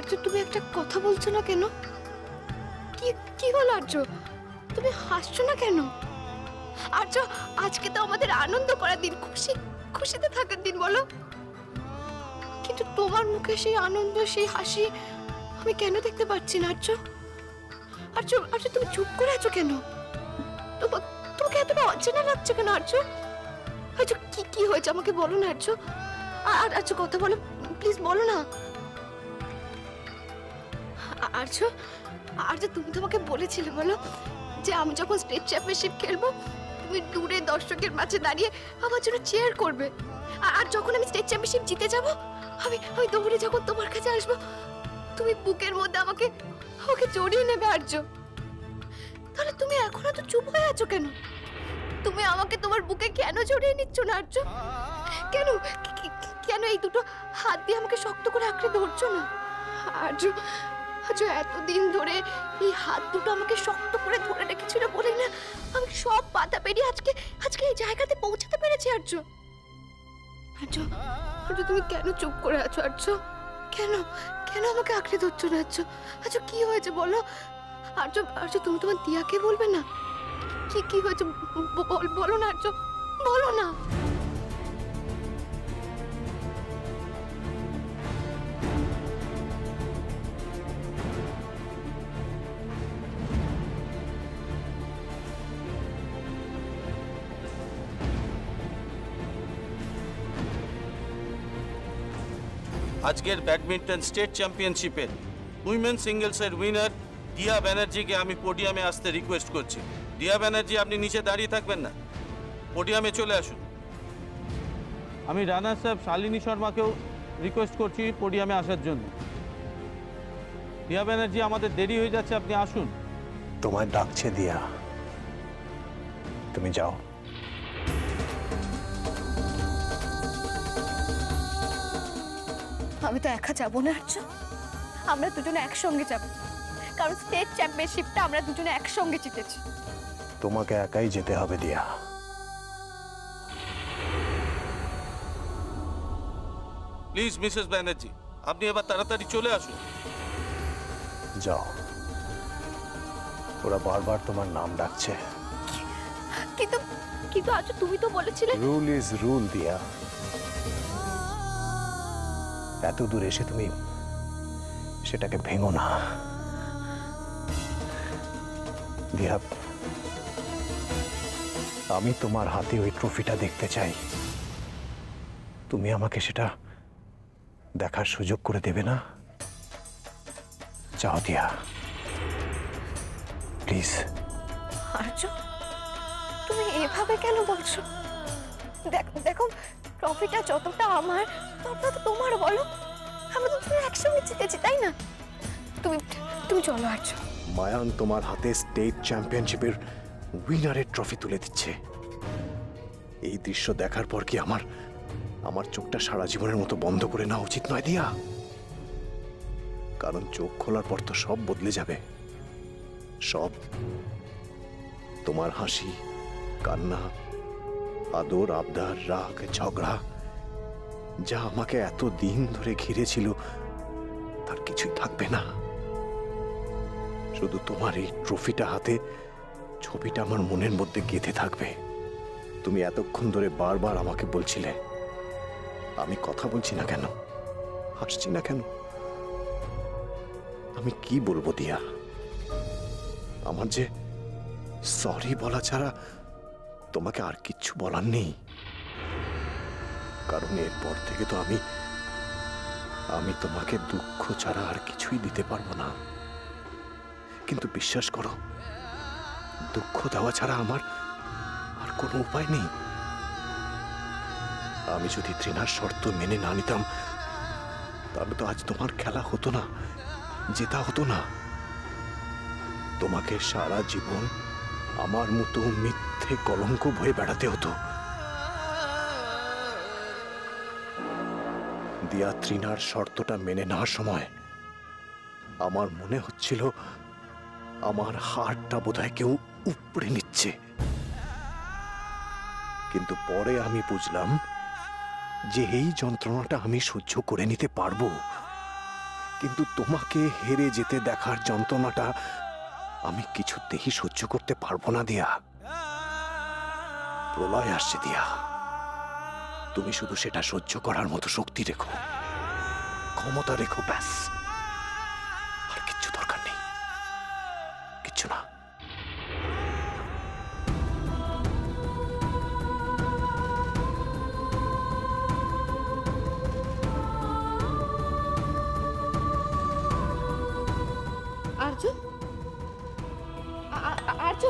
আর্য, তুমি একটা কথা বলছো না কেন? কি কি হলো আর্য? তুমি হাসছো না কেন? আর্য, আজকে তো আমাদের আনন্দ করার দিন, খুশিতে থাকার দিন, বলো। কিন্তু তোমার মুখে সেই আনন্দ, সেই হাসি আমি কেন দেখতে পাচ্ছি না আর্য? আর্য, আর্য, তুমি চুপ করে আছো কেন? তোমাকে এতটা অচেনা লাগছে কেন আর্য? আর্য, কি হয়েছে আমাকে বলো না আর্য। আর্য, কথা বলো, প্লিজ বলো না। আর্য, আর্য, তুমি তোমাকে বলেছিলে, বলো, যে আমি যখন স্টেট চ্যাম্পিয়নশিপ খেলবো তুমি দূরে দর্শকের মাঝে দাঁড়িয়ে আমার জন্য চেয়ার করবে। আর যখন আমি স্টেট চ্যাম্পিয়নশিপ জিতে যাব, আমি দৌড়ে যখন তোমার কাছে আসবো, তুমি বুকের মধ্যে আমাকে জড়িয়ে নেবে আর্য। তাহলে তুমি এখনো তো চুপ হয়ে আছো কেন? তুমি আমাকে তোমার বুকে কেন জড়িয়ে নিচ্ছ না আর্য? কেন কেন এই দুটো হাত দিয়ে আমাকে শক্ত করে আঁকড়ে ধরছো না আর্য? আর্য, এতদিন ধরে এই হাত দুটো আমাকে শক্ত করে ধরে রেখেছিল বলে না আমি সব বাধা পেরিয়ে আজকে এই জায়গাতে পৌঁছাতে পেরেছি আর্য। আর্য, আর্য, তুমি কেন চুপ করে আছো আর্য? কেন আমাকে আঁকড়ে ধরছো না আর্য? আর্য, কি হয়েছে বলো? আর্য, আর্য, তুমি তোমার দিয়াকে বলবে না? কি হয়েছে বলো না আর্য, বলো না। আজকের ব্যাডমিন্টন স্টেট চ্যাম্পিয়নশিপের উইমেন সিঙ্গলসের উইনার দিয়া ব্যানার্জিকে আমি পোডিয়ামে আসতে রিকোয়েস্ট করছি। দিয়া ব্যানার্জি, আপনি নিচে দাঁড়িয়ে থাকবেন না, পোডিয়ামে চলে আসুন। আমি রানার সাহেব শালিনী শর্মাকেও রিকোয়েস্ট করছি পোডিয়ামে আসার জন্য। দিয়া ব্যানার্জি, আমাদের দেরি হয়ে যাচ্ছে, আপনি আসুন। তোমায় ডাকছে দিয়া, তুমি যাও। আমি তো একা যাবো না আর্য, আমরা দুজনে একসঙ্গে যাব, কারণ স্টেট চ্যাম্পিয়নশিপটা আমরা দুজনে একসঙ্গে জিতেছি। তোমাকে একাই যেতে হবে দিয়া। প্লিজ মিসেস ব্যানার্জি, আপনি এবার তাড়াতাড়ি চলে আসুন। যাও, ওরা বারবার তোমার নাম ডাকছে। কিন্তু আজ তুমি তো বলেছিলে রুল ইজ রুল দিয়া। এত দূর এসে তুমি সেটাকে ভেঙো না দিয়া। আমি তোমার হাতে ওই ট্রফিটা দেখতে চাই, তুমি আমাকে সেটা দেখার সুযোগ করে দেবে না? যাও দিয়া, প্লিজ। আর্য, তুমি এভাবে কেন বলছো? দেখো, ট্রফিটা যতটা আমার ততটা তো তোমার, বলো। আমরা তো একসঙ্গে জিতেছি, তাই না? তুমি চলো আর্য। মায়ান তোমার হাতে স্টেট চ্যাম্পিয়নশিপের উইনারের ট্রফি তুলে দিচ্ছে। এই দৃশ্য দেখার পর কি আমার চোখটা সারা জীবনের মতো বন্ধ করে নেওয়া উচিত নয় দিয়া? কারণ চোখ খোলার পর তো সব বদলে যাবে, সব। তোমার হাসি, কান্না, আদর, আবদার, রাগ, ঝগড়া, যা আমাকে এত দিন ধরে ঘিরেছিল তার কিছুই থাকবে না। শুধু তোমার এই ট্রফিটা হাতে ছবিটা আমার মনের মধ্যে গেঁথে থাকবে। তুমি এতক্ষণ ধরে বারবার আমাকে বলছিলে আমি কথা বলছি না কেন, হাসছি না কেন। আমি কি বলবো দিয়া? আমার যে সরি বলা ছাড়া তোমাকে আর কিচ্ছু বলার নেই। কারণ এরপর থেকে তো আমি তোমাকে দুঃখ ছাড়া আর কিছুই দিতে পারবো না। কিন্তু বিশ্বাস করো, দুঃখ দেওয়া ছাড়া আমার আর কোনো উপায় নেই। আমি যদি তৃণার শর্ত মেনে না নিতাম তাহলে তো আজ তোমার খেলা হতো না, জেতা হতো না। তোমাকে সারা জীবন আমার মতো মিথ্যে কলঙ্ক বয়ে বেড়াতে হতো। দিয়া, তৃণার শর্তটা মেনে নেওয়ার সময় আমার মনে হচ্ছিল আমার হাড়টা বোধহয় কেউ উপড়ে নিচ্ছে। কিন্তু পরে আমি বুঝলাম যে এই যন্ত্রণাটা আমি সহ্য করে নিতে পারবো, কিন্তু তোমাকে হেরে যেতে দেখার যন্ত্রণাটা আমি কিছুতেই সহ্য করতে পারবো না দিয়া। প্রলয় আসছে দিয়া, তুমি শুধু সেটা সহ্য করার মতো শক্তি রেখো, ক্ষমতা রেখো, ব্যাস। আর কিচ্ছু দরকার নেই, কিচ্ছু না। আর্য, আর্য,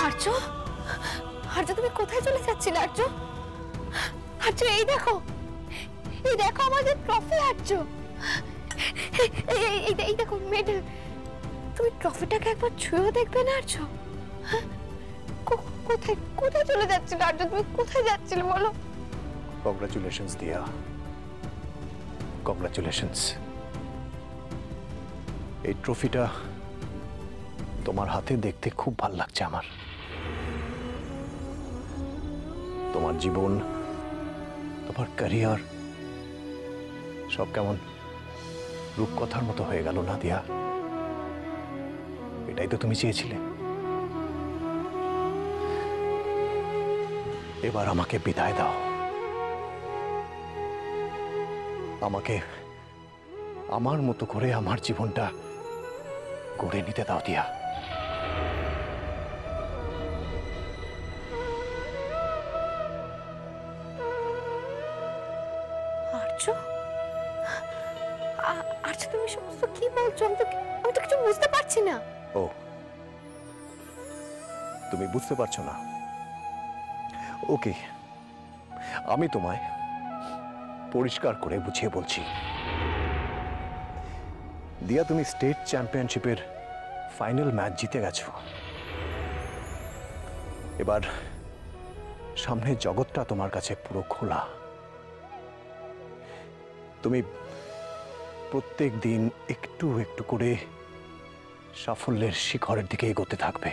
আর্য, আর্য তুমি কোথায় চলে যাচ্ছিলে আর্য? আর্য এই দেখো, এই দেখো আমাদের ট্রফি আর্য, এই দেখো মেডেল। তুমি ট্রফিটাকে একবার ছুঁয়েও দেখবে না আর্য? কোথায় কোথায় চলে যাচ্ছিলে আর্য? তুমি কোথায় যাচ্ছিলে বলো? কংগ্রাচুলেশনস দিয়া, কংগ্রাচুলেশনস। এই ট্রফিটা তোমার হাতে দেখতে খুব ভাল লাগছে আমার। তোমার জীবন, তোমার ক্যারিয়ার সব কেমন রূপকথার মতো হয়ে গেল না দিয়া? এটাই তো তুমি চেয়েছিলে। এবার আমাকে বিদায় দাও, আমাকে আমার মতো করে আমার জীবনটা গড়ে নিতে দাও দিয়া। আর্য, আর্য তুমি সমস্ত কি বলছো? আমি তো কিছু বুঝতে পারছি না। ও, তুমি বুঝতে পারছো না? ওকে, আমি তোমায় পরিষ্কার করে বুঝিয়ে বলছি। দিয়া, তুমি স্টেট চ্যাম্পিয়নশিপের ফাইনাল ম্যাচ জিতে গেছো। এবার সামনের জগৎটা তোমার কাছে পুরো খোলা। তুমি প্রত্যেক দিন একটু একটু করে সাফল্যের শিখরের দিকে এগোতে থাকবে।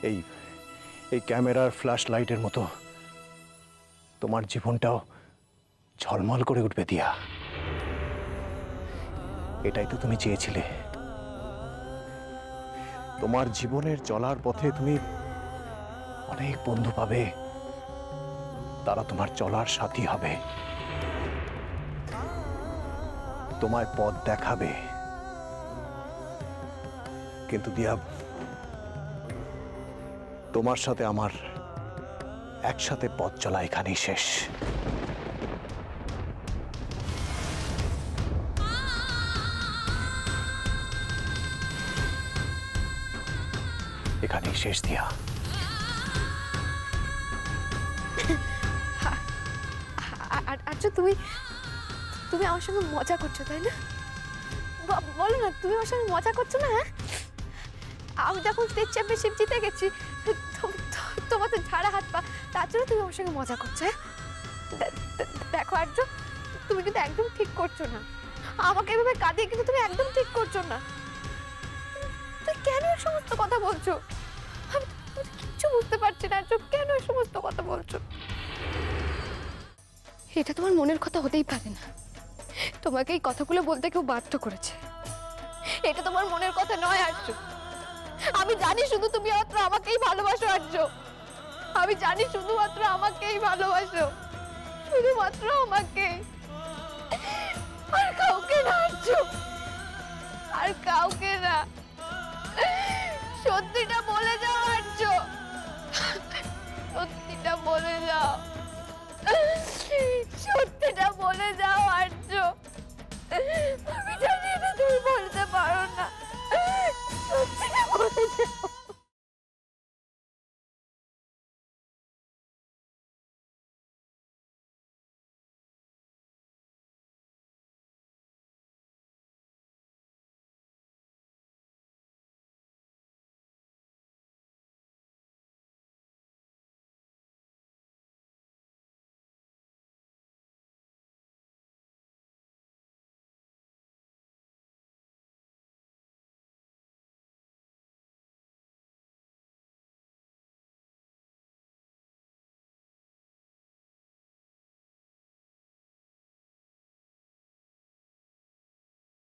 এই এই ক্যামেরার ফ্ল্যাশ লাইটের মতো তোমার জীবনটাও ঝলমল করে উঠবে দিয়া। এটাই তো তুমি চেয়েছিলে। তোমার জীবনের চলার পথে তুমি অনেক বন্ধু পাবে, তারা তোমার চলার সাথী হবে, তোমায় পথ দেখাবে। কিন্তু দিয়া, তোমার সাথে আমার একসাথে পথ চলা এখানেই শেষ। এখানেই শেষ দিয়া। আচ্ছা, তুমি আমার সঙ্গে মজা করছো তাই না? বলো না, তুমি আমার সঙ্গে মজা করছো না? হ্যাঁ, আমি যখন স্টেট চ্যাম্পিয়নশিপ জিতে গেছি, তোমার তো ঝাড়া হাত পা, তার জন্য তুমি আমার সঙ্গে মজা করছো। দেখো আর্য, তুমি কিন্তু একদম ঠিক করছো না। আমাকে এভাবে কাঁদিয়ে কিন্তু তুমি একদম ঠিক করছো না। তুই কেন এই সমস্ত কথা বলছো? আমি কিচ্ছু বুঝতে পারছি না আর্য, কেন এই সমস্ত কথা বলছো? এটা তোমার মনের কথা হতেই পারে না। তোমাকে এই কথাগুলো বলতে কেউ বাধ্য করেছে। এটা তোমার মনের কথা নয় আর্য। আমি জানি শুধু তুমি মাত্র আমাকেই ভালোবাসো আর্য। আমি জানি শুধুমাত্র আমাকেই ভালোবাসো, শুধুমাত্র আমাকে, আর কাউকে না আর্য, আর কাউকে না।